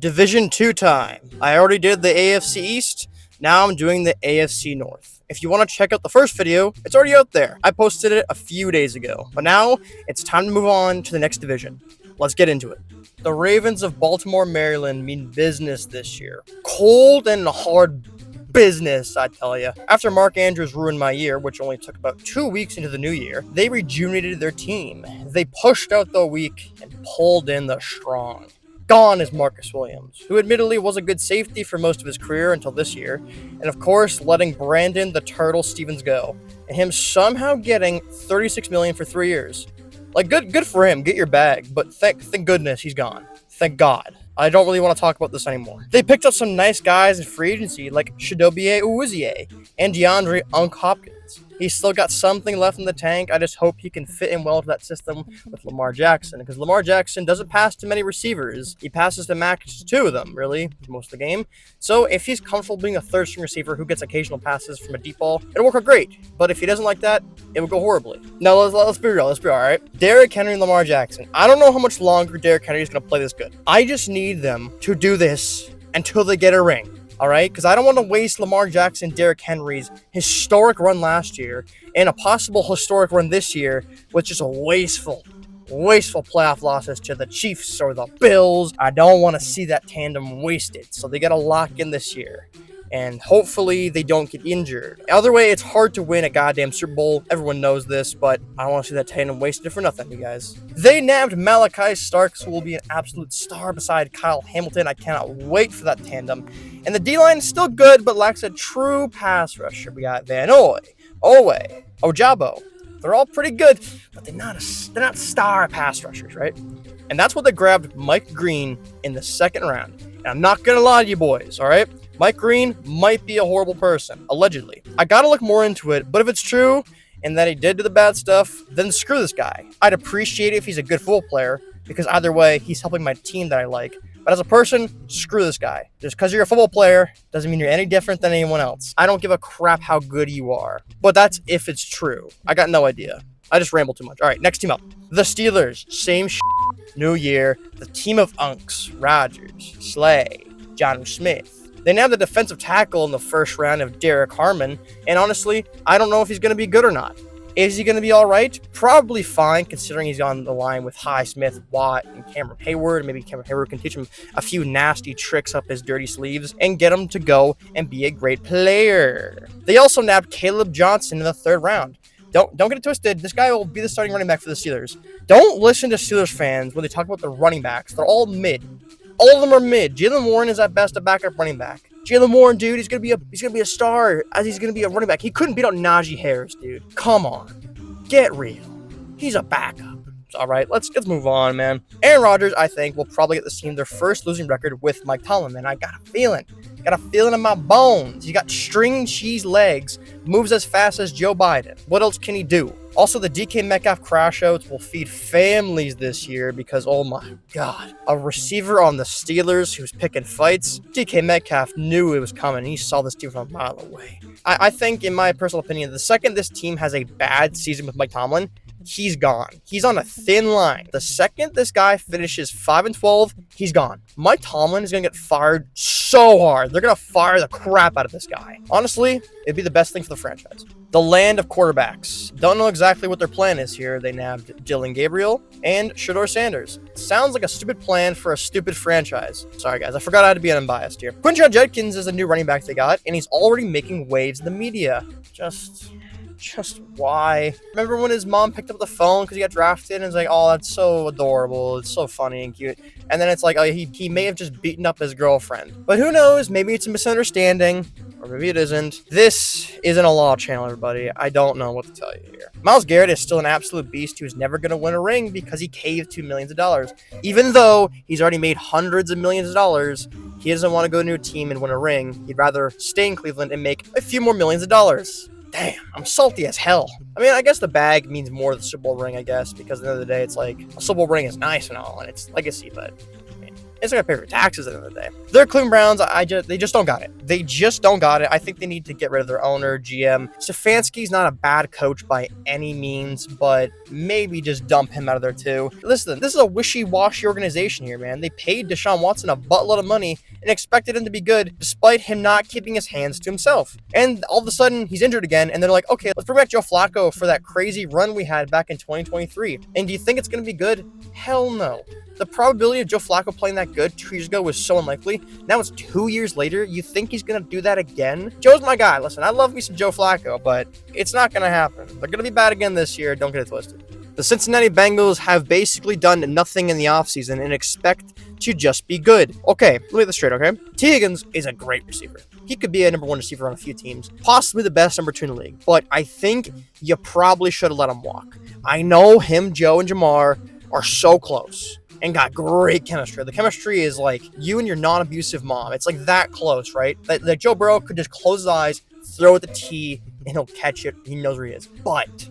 Division 2 time. I already did the AFC East. Now I'm doing the AFC North. If you want to check out the first video, it's already out there. I posted it a few days ago. But now it's time to move on to the next division. Let's get into it. The Ravens of Baltimore, Maryland mean business this year. Cold and hard business, I tell you. After Mark Andrews ruined my year, which only took about 2 weeks into the new year, they rejuvenated their team. They pushed out the weak and pulled in the strong. Gone is Marcus Williams, who admittedly was a good safety for most of his career until this year, and of course letting Brandon the Turtle Stevens go, and him somehow getting $36 million for 3 years. Like, good for him, get your bag, but thank goodness he's gone. Thank God. I don't really want to talk about this anymore. They picked up some nice guys in free agency like Chidobe Awuzie and DeAndre Hopkins. He's still got something left in the tank. I just hope he can fit in well to that system with Lamar Jackson, because Lamar Jackson doesn't pass to many receivers. He passes to max 2 of them, really, most of the game. So if he's comfortable being a third-string receiver who gets occasional passes from a deep ball, it'll work out great. But if he doesn't like that, it would go horribly. Now, let's be real. Let's be all right. Derrick Henry and Lamar Jackson. I don't know how much longer Derrick Henry is going to play this good. I just need them to do this until they get a ring. All right, because I don't want to waste Lamar Jackson, Derrick Henry's historic run last year and a possible historic run this year with just a wasteful playoff losses to the Chiefs or the Bills. I don't want to see that tandem wasted, so they got to lock in this year. And hopefully they don't get injured. Either way, it's hard to win a goddamn Super Bowl. Everyone knows this, but I don't want to see that tandem wasted for nothing, you guys. They nabbed Malachi Starks, who will be an absolute star beside Kyle Hamilton. I cannot wait for that tandem. And the D-line is still good, but lacks a true pass rusher. We got Van Owe, Ojabo. They're all pretty good, but they're not star pass rushers, right? And that's what they grabbed Mike Green in the second round. And I'm not going to lie to you boys, all right? Mike Green might be a horrible person, allegedly. I gotta look more into it, but if it's true and that he did do the bad stuff, then screw this guy. I'd appreciate it if he's a good football player, because either way, he's helping my team that I like. But as a person, screw this guy. Just because you're a football player doesn't mean you're any different than anyone else. I don't give a crap how good you are. But that's if it's true. I got no idea. I just ramble too much. All right, next team up. The Steelers. Same new year. The team of unks. Rodgers, Slay, Jonnu Smith. They nabbed the defensive tackle in the first round of Derek Harmon, and honestly, I don't know if he's going to be good or not. Is he going to be all right? Probably fine, considering he's on the line with Highsmith, Watt, and Cameron Hayward. Maybe Cameron Hayward can teach him a few nasty tricks up his dirty sleeves and get him to go and be a great player. They also nabbed Caleb Johnson in the third round. Don't get it twisted. This guy will be the starting running back for the Steelers. Don't listen to Steelers fans when they talk about the running backs. They're all mid. All of them are mid. Jaylen Warren is at best a backup running back. Jaylen Warren, dude, he's gonna be a star as he's gonna be a running back. He couldn't beat out Najee Harris, dude. Come on, get real. He's a backup. All right, let's move on, man. Aaron Rodgers, I think, will probably get this team their first losing record with Mike Tomlin, man. I got a feeling in my bones. He got string cheese legs, moves as fast as Joe Biden. What else can he do? Also, the DK Metcalf crash outs will feed families this year because, oh my God, a receiver on the Steelers who's picking fights. DK Metcalf knew it was coming. He saw this team from a mile away. I think, in my personal opinion, the second this team has a bad season with Mike Tomlin, he's gone. He's on a thin line. The second this guy finishes 5-12, he's gone. Mike Tomlin is going to get fired so hard. They're going to fire the crap out of this guy. Honestly, it'd be the best thing for the franchise. The land of quarterbacks. Don't know exactly what their plan is here. They nabbed Dylan Gabriel and Shedeur Sanders. Sounds like a stupid plan for a stupid franchise. Sorry, guys. I forgot I had to be unbiased here. Quinton Judkins is a new running back they got, and he's already making waves in the media. Just why? Remember when his mom picked up the phone because he got drafted and it's like, oh, that's so adorable. It's so funny and cute. And then it's like, oh, he may have just beaten up his girlfriend. But who knows? Maybe it's a misunderstanding. Or maybe it isn't. This isn't a law channel, everybody. I don't know what to tell you here. Myles Garrett is still an absolute beast who's never going to win a ring because he caved to millions of dollars. Even though he's already made hundreds of millions of dollars, he doesn't want to go to a new team and win a ring. He'd rather stay in Cleveland and make a few more millions of dollars. Damn, I'm salty as hell. I mean, I guess the bag means more than the Super Bowl ring, I guess, because at the end of the day, it's like, a Super Bowl ring is nice and all, and it's legacy, but I mean, It's not gonna pay for taxes at the end of the day. Their Cleveland Browns, they just don't got it. They just don't got it. I think they need to get rid of their owner, GM. Stefanski's not a bad coach by any means, but maybe just dump him out of there too. Listen, this is a wishy-washy organization here, man. They paid Deshaun Watson a buttload of money and expected him to be good, despite him not keeping his hands to himself. And all of a sudden, he's injured again, and they're like, okay, let's bring back Joe Flacco for that crazy run we had back in 2023. And do you think it's going to be good? Hell no. The probability of Joe Flacco playing that good 2 years ago was so unlikely. Now it's 2 years later. You think he's going to do that again? Joe's my guy. Listen, I love me some Joe Flacco, but it's not going to happen. They're going to be bad again this year. Don't get it twisted. The Cincinnati Bengals have basically done nothing in the offseason and expect to just be good. Okay, let me get this straight, okay? T. Higgins is a great receiver. He could be a number one receiver on a few teams, possibly the best number two in the league, but I think you probably should have let him walk. I know him, Joe, and Jamar are so close and got great chemistry. The chemistry is like you and your non-abusive mom. It's like that close, right? That Joe Burrow could just close his eyes, throw it the T, and he'll catch it. He knows where he is. But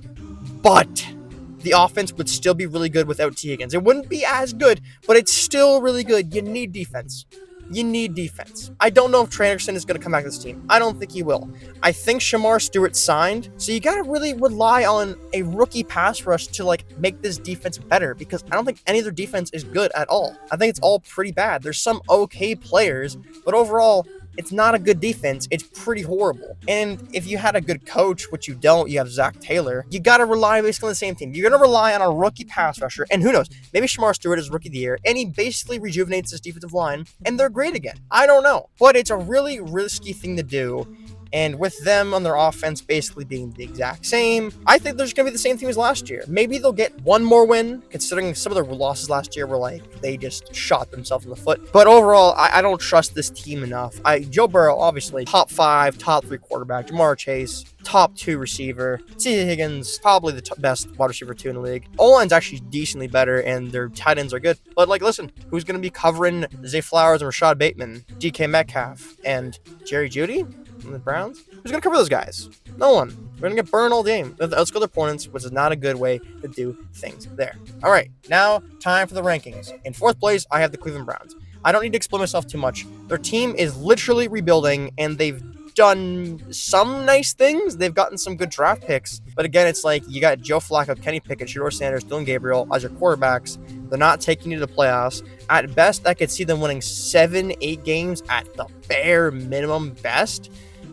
the offense would still be really good without T. Higgins. It wouldn't be as good, but it's still really good. You need defense. You need defense. I don't know if Trey Anderson is going to come back to this team. I don't think he will. I think Shamar Stewart signed, so you got to really rely on a rookie pass rush to make this defense better, because I don't think any of their defense is good at all. I think it's all pretty bad. There's some okay players, but overall, it's not a good defense. It's pretty horrible. And if you had a good coach, which you don't, you have Zach Taylor, you got to rely basically on the same team. You're going to rely on a rookie pass rusher, and who knows, maybe Shamar Stewart is rookie of the year, and he basically rejuvenates this defensive line, and they're great again. I don't know, but it's a really risky thing to do. And with them on their offense basically being the exact same, I think there's going to be the same thing as last year. Maybe they'll get one more win, considering some of their losses last year were they just shot themselves in the foot. But overall, I don't trust this team enough. Joe Burrow, obviously, top 5, top 3 quarterback. Jamar Chase, top 2 receiver. T. Higgins, probably the best wide receiver 2 in the league. O-line's actually decently better, and their tight ends are good. But, listen, who's going to be covering Zay Flowers and Rashad Bateman, DK Metcalf, and Jerry Jeudy? And the Browns? Who's going to cover those guys? No one. We're going to get burned all game. Let's go to their opponents, which is not a good way to do things there. All right, now time for the rankings. In 4th place, I have the Cleveland Browns. I don't need to explain myself too much. Their team is literally rebuilding, and they've done some nice things. They've gotten some good draft picks. But again, it's you got Joe Flacco, Kenny Pickett, Shedeur Sanders, Dylan Gabriel as your quarterbacks. They're not taking you to the playoffs. At best, I could see them winning 7-8 games at the bare minimum best.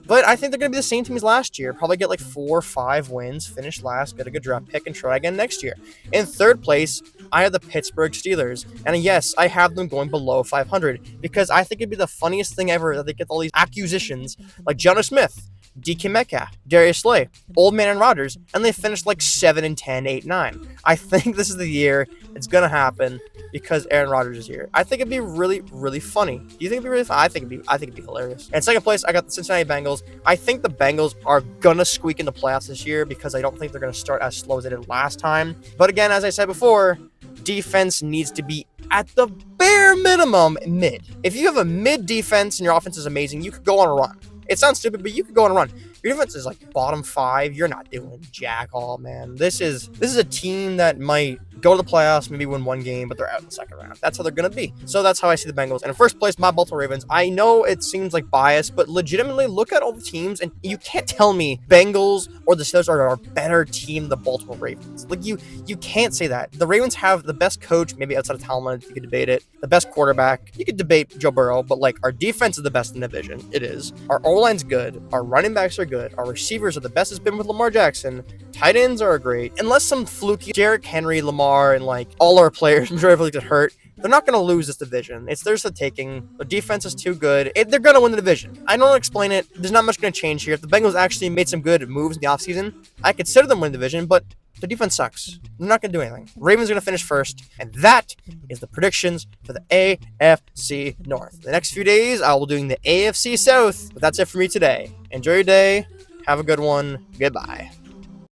But I think they're going to be the same team as last year. Probably get 4 or 5 wins, finish last, get a good draft pick, and try again next year. In 3rd place, I have the Pittsburgh Steelers. And yes, I have them going below 500 because I think it'd be the funniest thing ever that they get all these acquisitions like Jonnu Smith, DK Metcalf, Darius Slay, Old Man and Rodgers, and they finished 7-10, 8-9. I think this is the year it's going to happen because Aaron Rodgers is here. I think it'd be really, really funny. Do you think it'd be really fun? I think it'd be hilarious. And 2nd place, I got the Cincinnati Bengals. I think the Bengals are going to squeak into playoffs this year because I don't think they're going to start as slow as they did last time. But again, as I said before, defense needs to be at the bare minimum mid. If you have a mid defense and your offense is amazing, you could go on a run. It sounds stupid, but you could go on a run. Your defense is bottom 5. You're not doing jack all, man. This is a team that might go to the playoffs, maybe win 1 game, but they're out in the 2nd round. That's how they're going to be. So that's how I see the Bengals. And in 1st place, my Baltimore Ravens. I know it seems like bias, but legitimately look at all the teams, and you can't tell me Bengals or the Steelers are a better team than the Baltimore Ravens. You can't say that. The Ravens have the best coach, maybe outside of Talmadge, you could debate it. The best quarterback. You could debate Joe Burrow, but our defense is the best in the division. It is. Our O-line's good. Our running backs are good. Our receivers are the best it's been with Lamar Jackson. Tight ends are great. Unless some fluky Derrick Henry, Lamar, and all our players majority get hurt, they're not going to lose this division. It's theirs for taking. The defense is too good. They're going to win the division. I don't explain it. There's not much going to change here. If the Bengals actually made some good moves in the offseason, I consider them win the division, but the defense sucks. They're not going to do anything. Ravens are going to finish first, and that is the predictions for the AFC North. The next few days, I will be doing the AFC South, but that's it for me today. Enjoy your day. Have a good one. Goodbye.